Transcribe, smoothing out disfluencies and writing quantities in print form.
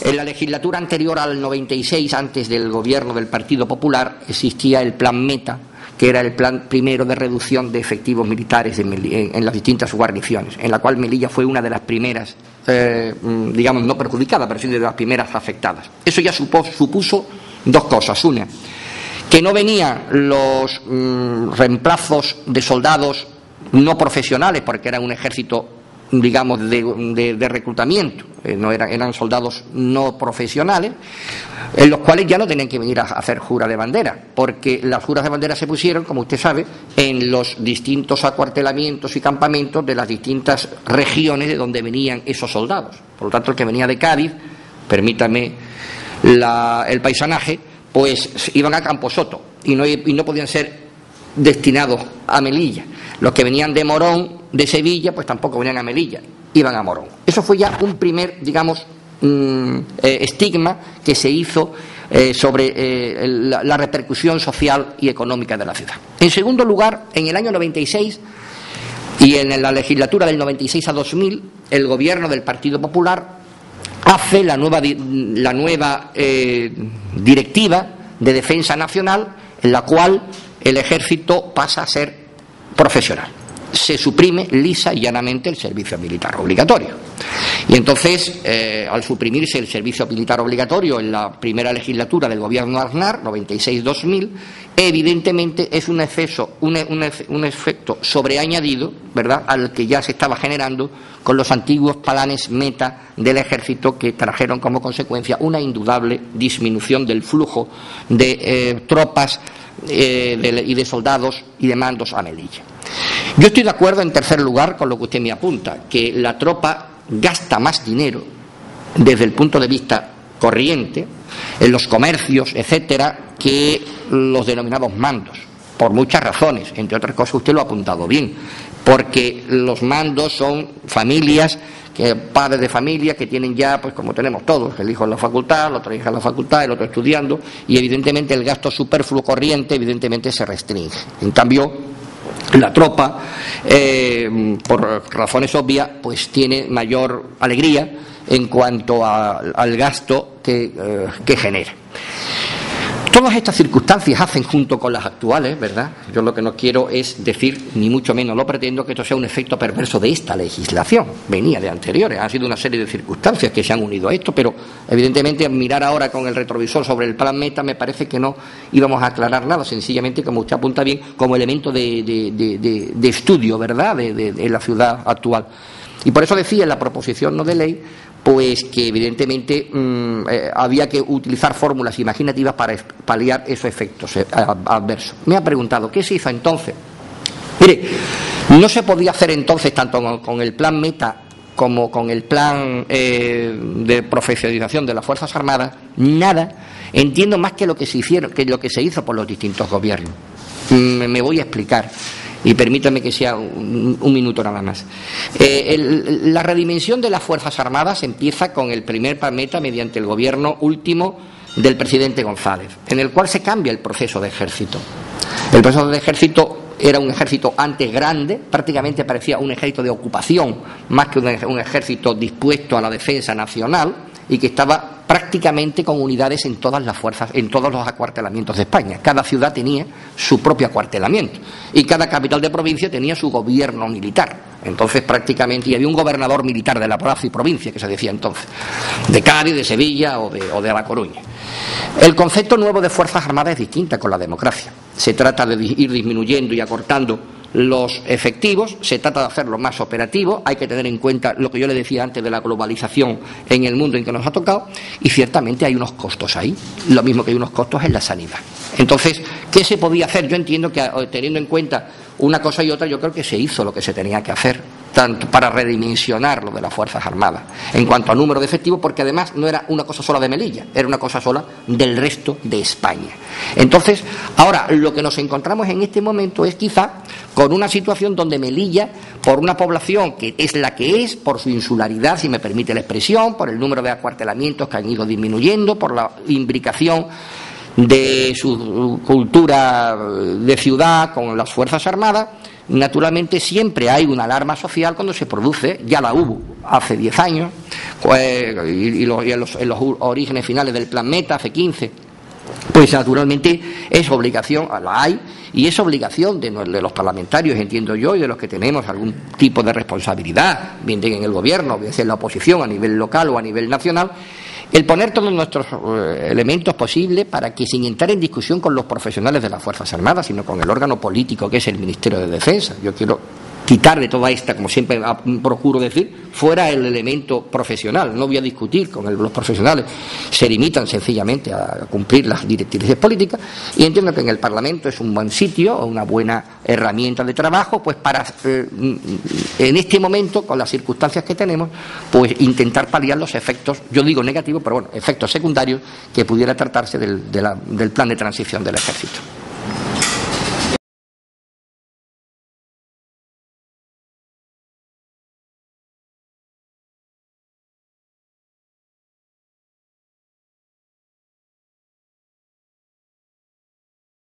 En la legislatura anterior al 96, antes del gobierno del Partido Popular, existía el Plan Meta, que era el plan primero de reducción de efectivos militares en las distintas guarniciones, en la cual Melilla fue una de las primeras, digamos, no perjudicada, pero sí de las primeras afectadas. Eso ya supuso dos cosas. Una, que no venían los reemplazos de soldados no profesionales, porque era un ejército, digamos, de reclutamiento, eran soldados no profesionales, en los cuales ya no tenían que venir a hacer jura de bandera, porque las juras de bandera se pusieron, como usted sabe, en los distintos acuartelamientos y campamentos de las distintas regiones de donde venían esos soldados. Por lo tanto, el que venía de Cádiz, permítame el paisanaje, pues iban a Camposoto y no podían ser destinados a Melilla. Los que venían de Morón, de Sevilla, pues tampoco venían a Melilla, iban a Morón. Eso fue ya un primer, digamos, estigma que se hizo sobre la repercusión social y económica de la ciudad. En segundo lugar, en el año 96 y en la legislatura del 96 a 2000, el gobierno del Partido Popular hace la nueva directiva de defensa nacional, en la cual el ejército pasa a ser profesional. Se suprime lisa y llanamente el servicio militar obligatorio. Y entonces, al suprimirse el servicio militar obligatorio en la primera legislatura del gobierno de Aznar, 96-2000, evidentemente es un efecto sobreañadido, ¿verdad?, al que ya se estaba generando con los antiguos planes Meta del ejército, que trajeron como consecuencia una indudable disminución del flujo de tropas y de soldados y de mandos a Melilla. Yo estoy de acuerdo, en tercer lugar, con lo que usted me apunta, que la tropa gasta más dinero desde el punto de vista corriente, en los comercios, etcétera, que los denominados mandos, por muchas razones. Entre otras cosas, usted lo ha apuntado bien, porque los mandos son familias, padres de familia que tienen ya, pues como tenemos todos, el hijo en la facultad, la otra hija en la facultad, el otro estudiando, y evidentemente el gasto superfluo corriente evidentemente se restringe. En cambio, la tropa, por razones obvias, pues tiene mayor alegría en cuanto al gasto que genera. Todas estas circunstancias hacen, junto con las actuales, ¿verdad? Yo lo que no quiero es decir, ni mucho menos lo pretendo, que esto sea un efecto perverso de esta legislación. Venía de anteriores, han sido una serie de circunstancias que se han unido a esto, pero evidentemente mirar ahora con el retrovisor sobre el plan Meta me parece que no íbamos a aclarar nada, sencillamente, como usted apunta bien, como elemento de estudio, ¿verdad?, de la ciudad actual. Y por eso decía en la proposición no de ley, pues que evidentemente había que utilizar fórmulas imaginativas para paliar esos efectos adversos. Me ha preguntado, ¿qué se hizo entonces? Mire, no se podía hacer entonces, tanto con el plan Meta como con el plan de profesionalización de las Fuerzas Armadas, nada, entiendo, más que lo que se hizo por los distintos gobiernos. Me voy a explicar. Y permítame que sea un minuto nada más. La redimensión de las Fuerzas Armadas empieza con el primer plan Meta mediante el gobierno último del presidente González, en el cual se cambia el proceso de ejército. El proceso de ejército era un ejército antes grande, prácticamente parecía un ejército de ocupación, más que un ejército dispuesto a la defensa nacional, y que estaba prácticamente con unidades en todas las fuerzas, en todos los acuartelamientos de España. Cada ciudad tenía su propio acuartelamiento y cada capital de provincia tenía su gobierno militar. Entonces prácticamente, y había un gobernador militar de la plaza y provincia, que se decía entonces, de Cádiz, de Sevilla o de La Coruña. El concepto nuevo de Fuerzas Armadas es distinta con la democracia. Se trata de ir disminuyendo y acortando los efectivos, se trata de hacerlo más operativo, hay que tener en cuenta lo que yo le decía antes de la globalización en el mundo en que nos ha tocado, y ciertamente hay unos costos ahí, lo mismo que hay unos costos en la sanidad. Entonces, ¿qué se podía hacer? Yo entiendo que, teniendo en cuenta una cosa y otra, yo creo que se hizo lo que se tenía que hacer, tanto para redimensionar lo de las Fuerzas Armadas, en cuanto a número de efectivos, porque además no era una cosa sola de Melilla, era una cosa sola del resto de España. Entonces, ahora, lo que nos encontramos en este momento es quizá con una situación donde Melilla, por una población que es la que es, por su insularidad, si me permite la expresión, por el número de acuartelamientos que han ido disminuyendo, por la imbricación de su cultura de ciudad con las Fuerzas Armadas, naturalmente siempre hay una alarma social cuando se produce, ya la hubo hace 10 años, y en los orígenes finales del Plan Meta, F15, pues naturalmente es obligación, la hay, y es obligación de los parlamentarios, entiendo yo, y de los que tenemos algún tipo de responsabilidad, bien en el gobierno, bien en la oposición a nivel local o a nivel nacional, el poner todos nuestros elementos posibles para que, sin entrar en discusión con los profesionales de las Fuerzas Armadas, sino con el órgano político que es el Ministerio de Defensa, yo quiero quitar de toda esta, como siempre procuro decir, fuera el elemento profesional. No voy a discutir con los profesionales, se limitan sencillamente a cumplir las directrices políticas, y entiendo que en el Parlamento es un buen sitio, una buena herramienta de trabajo, pues para en este momento, con las circunstancias que tenemos, pues intentar paliar los efectos, yo digo negativos, pero bueno, efectos secundarios que pudiera tratarse del plan de transición del Ejército.